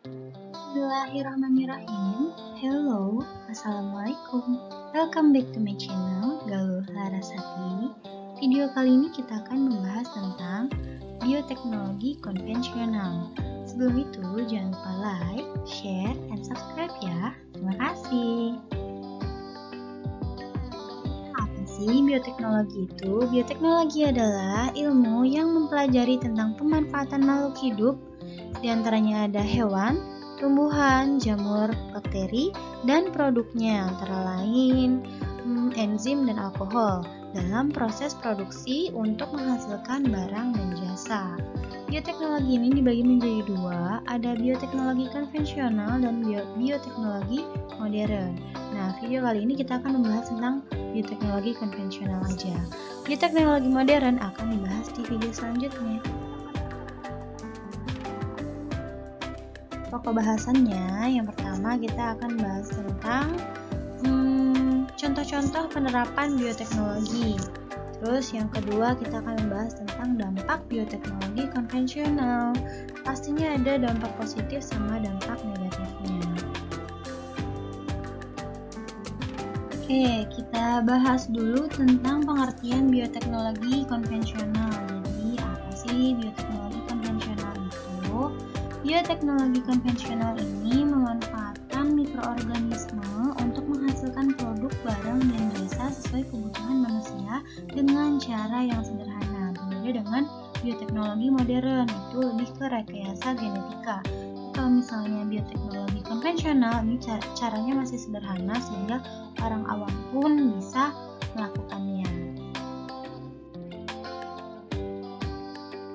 Bismillahirrahmanirrahim. Hello, Assalamualaikum. Welcome back to my channel, Galuh Larasati. Video kali ini kita akan membahas tentang bioteknologi konvensional. Sebelum itu, jangan lupa like, share, and subscribe ya. Terima kasih. Apa sih bioteknologi itu? Bioteknologi adalah ilmu yang mempelajari tentang pemanfaatan makhluk hidup. Di antaranya ada hewan, tumbuhan, jamur, bakteri, dan produknya antara lain enzim dan alkohol dalam proses produksi untuk menghasilkan barang dan jasa. Bioteknologi ini dibagi menjadi dua, ada bioteknologi konvensional dan bioteknologi modern. Nah, video kali ini kita akan membahas tentang bioteknologi konvensional aja. Bioteknologi modern akan dibahas di video selanjutnya. Pokok bahasannya, yang pertama kita akan bahas tentang contoh-contoh penerapan bioteknologi. Terus yang kedua kita akan membahas tentang dampak bioteknologi konvensional. Pastinya ada dampak positif sama dampak negatifnya. Oke, kita bahas dulu tentang pengertian bioteknologi konvensional. Jadi apa sih bioteknologi konvensional itu? Bioteknologi konvensional ini memanfaatkan mikroorganisme untuk menghasilkan produk, barang, dan jasa sesuai kebutuhan manusia dengan cara yang sederhana. Berbeda dengan bioteknologi modern, itu lebih ke rekayasa genetika. Kalau misalnya bioteknologi konvensional, ini caranya masih sederhana sehingga orang awam pun bisa melakukannya.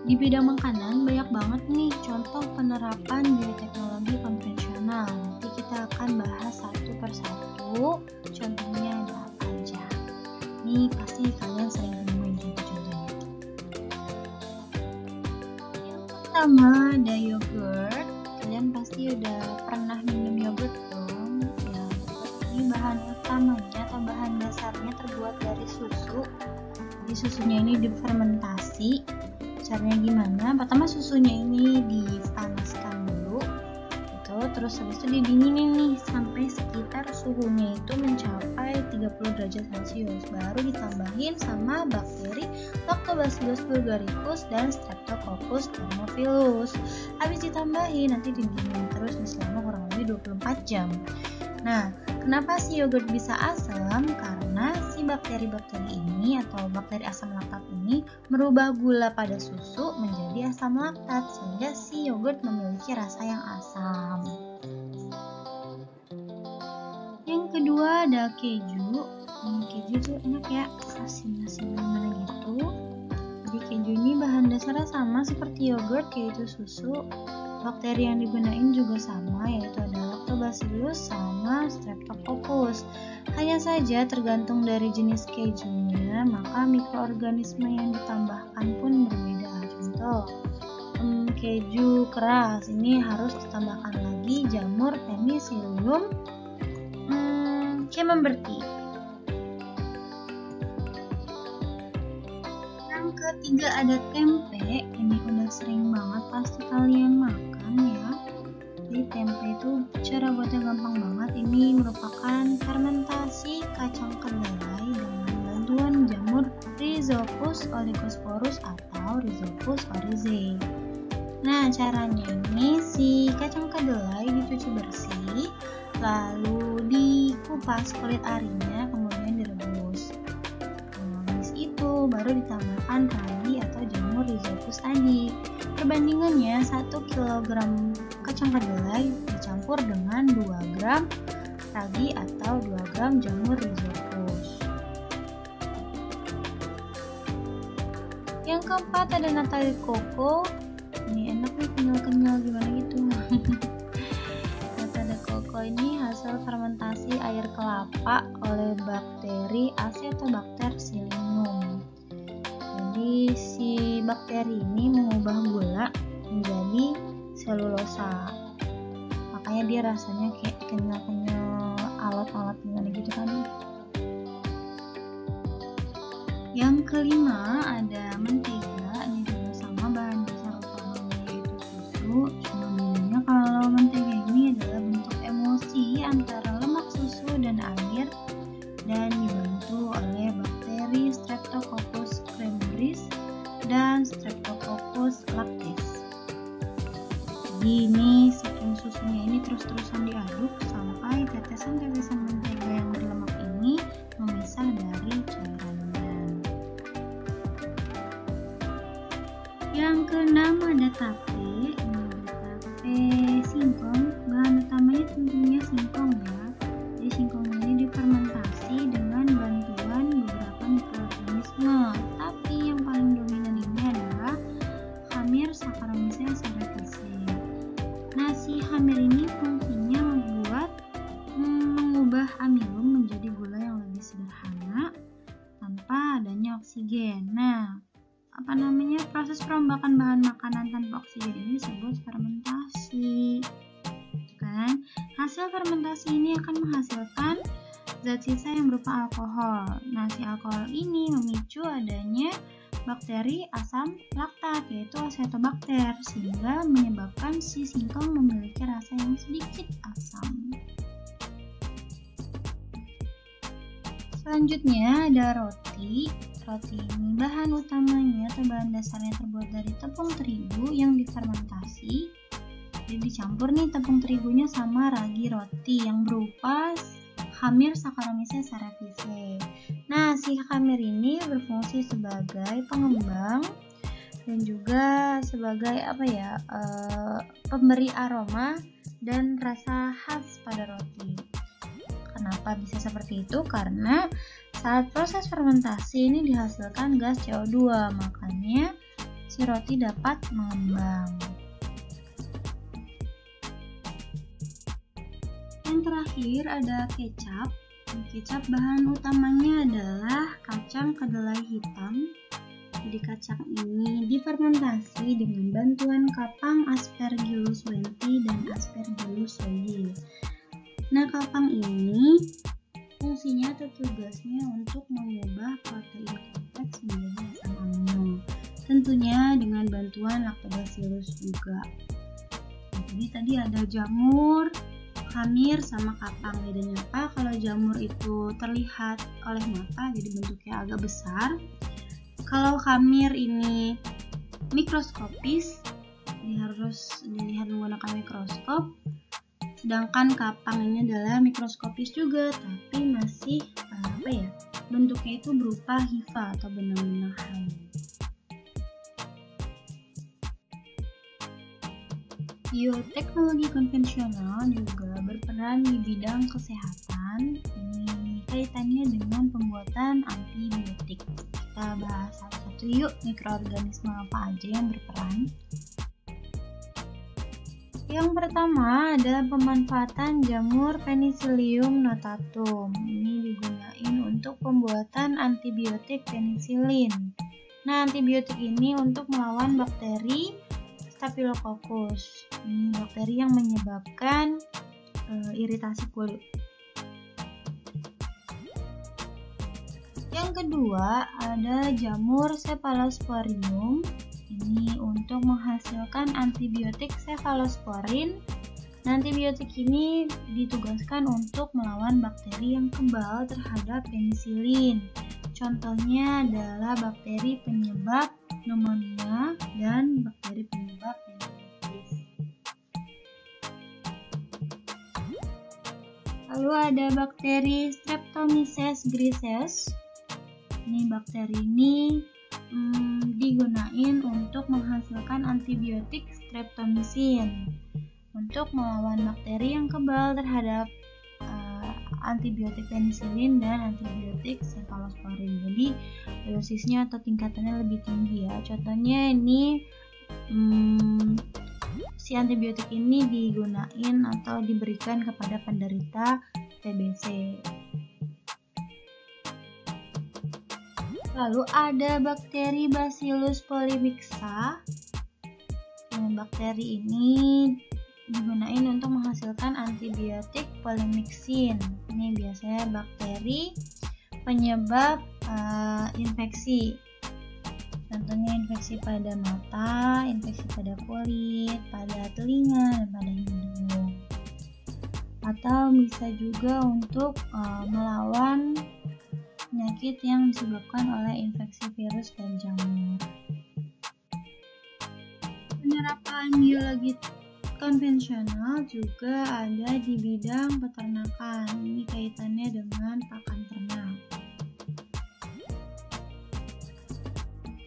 Di bidang makanan banyak banget nih contoh penerapan bioteknologi konvensional. Nanti kita akan bahas satu persatu contohnya ada apa aja. Ini pasti kalian sering nemuin contoh-contohnya. Yang pertama ada yogurt. Kalian pasti udah pernah minum yogurt dong. Ya, ini bahan utamanya atau bahan dasarnya terbuat dari susu. Jadi susunya ini difermentasi. Caranya gimana? Pertama susunya ini dipanaskan dulu gitu, terus habis itu didinginin nih sampai sekitar suhunya itu mencapai 30 derajat Celcius. Baru ditambahin sama bakteri Lactobacillus bulgaricus dan Streptococcus thermophilus. Habis ditambahin nanti didinginin terus selama kurang lebih 24 jam. Nah, kenapa si yogurt bisa asam? Karena si bakteri-bakteri ini atau bakteri asam laktat ini merubah gula pada susu menjadi asam laktat sehingga si yogurt memiliki rasa yang asam. Yang kedua ada keju. Keju tuh enak ya, asin-asin gimana gitu. Jadi keju ini bahan dasarnya sama seperti yogurt, yaitu susu. Bakteri yang digunain juga sama, yaitu ada Lactobacillus sama Streptococcus. Hanya saja tergantung dari jenis kejunya, maka mikroorganisme yang ditambahkan pun berbeda. Contoh, keju keras ini harus ditambahkan lagi jamur Penicillium camemberti. Yang ketiga ada tempe. Ini udah sering banget pasti kalian makan ya. Jadi tempe itu cara buatnya gampang banget. Ini merupakan fermentasi kacang kedelai dengan bantuan jamur Rhizopus oligosporus atau Rhizopus oryzae. Nah, caranya ini si kacang kedelai dicuci bersih, lalu dikupas kulit arinya, kemudian direbus. Habis itu baru ditambahkan ragi atau jamur Rhizopus tadi. Perbandingannya 1 kg kacang kedelai dicampur dengan 2 gram ragi atau 2 gram jamur Rhizopus. Yang keempat ada nata de coco. Ini enak nih, kenyal-kenyal gimana gitu. Nata de coco ini hasil fermentasi air kelapa oleh bakteri Acetobacter psyllium. Jadi si bakteri ini mengubah gula menjadi selulosa. Makanya dia rasanya kayak kenyal-kenyal, alat-alat gimana gitu kan. Yang kelima ada mentega. Ini juga sama, bahan dasar utamanya yaitu susu. Cuma bedanya kalau mentega ini tepung susunya ini terus-terusan diaduk sampai tetesan-tetesan mentega yang berlemak ini memisah dari cairannya. Yang keenam ada tape. Ini ada tape singkong. Bahan utamanya tentunya singkong ya. Jadi singkong ini difermentasi dengan bantuan beberapa mikroorganisme. Tapi yang paling dominan ini adalah khamir Saccharomyces cerevisiae. Nah, si khamir ini fungsinya mengubah amilum menjadi gula yang lebih sederhana tanpa adanya oksigen. Nah, proses perombakan bahan makanan tanpa oksigen ini disebut fermentasi. Kan? Hasil fermentasi ini akan menghasilkan zat sisa yang berupa alkohol. Nah, si alkohol ini memicu adanya bakteri asam laktat, yaitu acetobacter, sehingga menyebabkan si singkong memiliki rasa yang sedikit asam. Selanjutnya ada roti. Roti ini bahan utamanya atau bahan dasarnya terbuat dari tepung terigu yang difermentasi. Jadi dicampur nih tepung terigunya sama ragi roti yang berupa khamir Saccharomyces cerevisiae. Nah, si khamir ini berfungsi sebagai pengembang dan juga sebagai pemberi aroma dan rasa khas pada roti. Kenapa bisa seperti itu? Karena saat proses fermentasi ini dihasilkan gas CO2, makanya si roti dapat mengembang. Yang terakhir ada kecap. Kecap bahan utamanya adalah kacang kedelai hitam. Jadi kacang ini difermentasi dengan bantuan kapang Aspergillus wenti dan Aspergillus soyi. Nah, kapang ini fungsinya atau tugasnya untuk mengubah protein kompleks menjadi asam amino. Tentunya dengan bantuan lactobacillus juga. Nah, jadi tadi ada jamur, khamir sama kapang. Bedanya apa? Kalau jamur itu terlihat oleh mata, jadi bentuknya agak besar. Kalau khamir ini mikroskopis, ini harus dilihat menggunakan mikroskop. Sedangkan kapang ini adalah mikroskopis juga, tapi masih bentuknya itu berupa hifa atau benang-benang halus. Bioteknologi konvensional juga berperan di bidang kesehatan. Ini kaitannya dengan pembuatan antibiotik. Kita bahas satu-satu yuk, mikroorganisme apa aja yang berperan. Yang pertama ada pemanfaatan jamur Penicillium notatum. Ini digunakan untuk pembuatan antibiotik penisilin. Nah, antibiotik ini untuk melawan bakteri Staphylococcus. Ini bakteri yang menyebabkan iritasi kulit. Yang kedua ada jamur Cephalosporium. Ini untuk menghasilkan antibiotik cephalosporin. Nah, antibiotik ini ditugaskan untuk melawan bakteri yang kebal terhadap penisilin. Contohnya adalah bakteri penyebab pneumonia dan bakteri penyebab meningitis. Lalu ada bakteri Streptomyces griseus. Ini bakteri ini digunain untuk menghasilkan antibiotik streptomycin untuk melawan bakteri yang kebal terhadap antibiotik penisilin dan antibiotik cephalosporin. Jadi dosisnya atau tingkatannya lebih tinggi ya. Contohnya ini si antibiotik ini digunain atau diberikan kepada penderita TBC. Lalu ada bakteri Bacillus polymixa. Nah, bakteri ini digunakan untuk menghasilkan antibiotik polymyxin. Ini biasanya bakteri penyebab infeksi. Contohnya infeksi pada mata, infeksi pada kulit, pada telinga, dan pada hidung. Atau bisa juga untuk melawan penyakit yang disebabkan oleh infeksi virus dan jamur. Penyerapan biologi konvensional juga ada di bidang peternakan. Ini kaitannya dengan pakan ternak.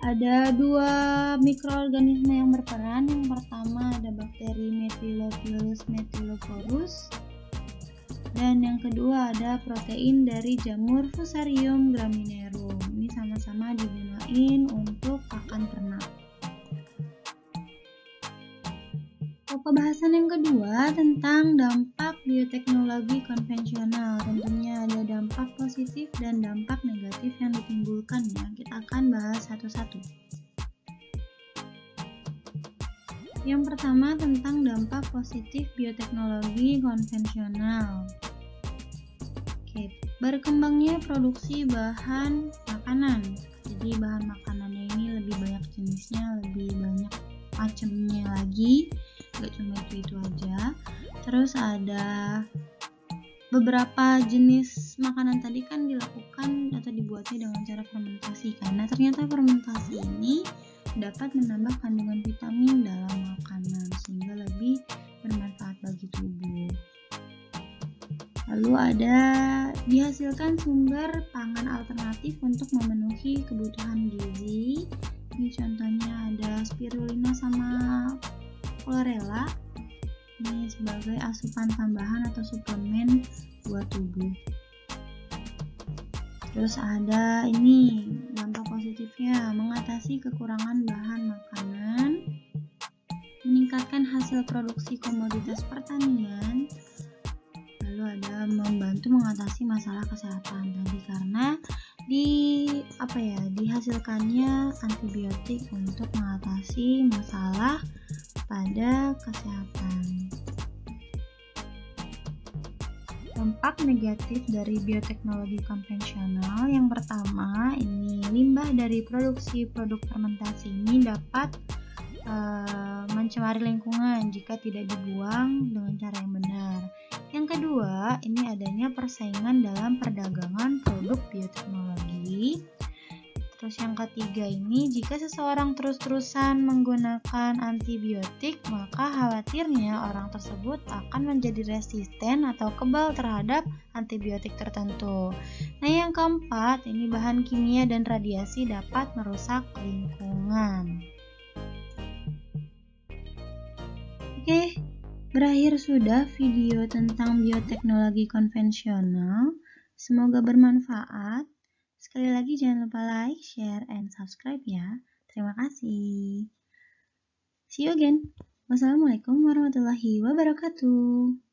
Ada 2 mikroorganisme yang berperan. Yang pertama ada bakteri Methylobacillus methylophorus, dan yang kedua ada protein dari jamur Fusarium graminearum. Ini sama-sama digunakan untuk pakan ternak. Pembahasan yang kedua tentang dampak bioteknologi konvensional. Tentunya ada dampak positif dan dampak negatif yang ditimbulkannya. Kita akan bahas satu-satu. Yang pertama tentang dampak positif bioteknologi konvensional. Berkembangnya produksi bahan makanan. Jadi bahan makanannya ini lebih banyak jenisnya, lebih banyak macamnya lagi. Gak cuma itu aja. Terus ada beberapa jenis makanan tadi kan dilakukan atau dibuatnya dengan cara fermentasi, karena ternyata fermentasi ini dapat menambah kandungan vitamin dalam makanan sehingga lebih bermanfaat bagi tubuh. Lalu ada dihasilkan sumber pangan alternatif untuk memenuhi kebutuhan gizi. Ini contohnya ada spirulina sama chlorella. Ini sebagai asupan tambahan atau suplemen buat tubuh. Terus ada ini dampak positifnya, mengatasi kekurangan bahan makanan, meningkatkan hasil produksi komoditas pertanian, lalu ada membantu mengatasi masalah kesehatan tadi karena dihasilkannya antibiotik untuk mengatasi masalah pada kesehatan. Dampak negatif dari bioteknologi konvensional yang pertama, ini limbah dari produksi produk fermentasi ini dapat mencemari lingkungan jika tidak dibuang dengan cara yang benar. Yang kedua, ini adanya persaingan dalam perdagangan produk bioteknologi. Terus yang ketiga ini, jika seseorang terus-terusan menggunakan antibiotik, maka khawatirnya orang tersebut akan menjadi resisten atau kebal terhadap antibiotik tertentu. Nah, yang keempat, ini bahan kimia dan radiasi dapat merusak lingkungan. Oke, berakhir sudah video tentang bioteknologi konvensional. Semoga bermanfaat. Sekali lagi jangan lupa like, share, and subscribe ya. Terima kasih. See you again. Wassalamualaikum warahmatullahi wabarakatuh.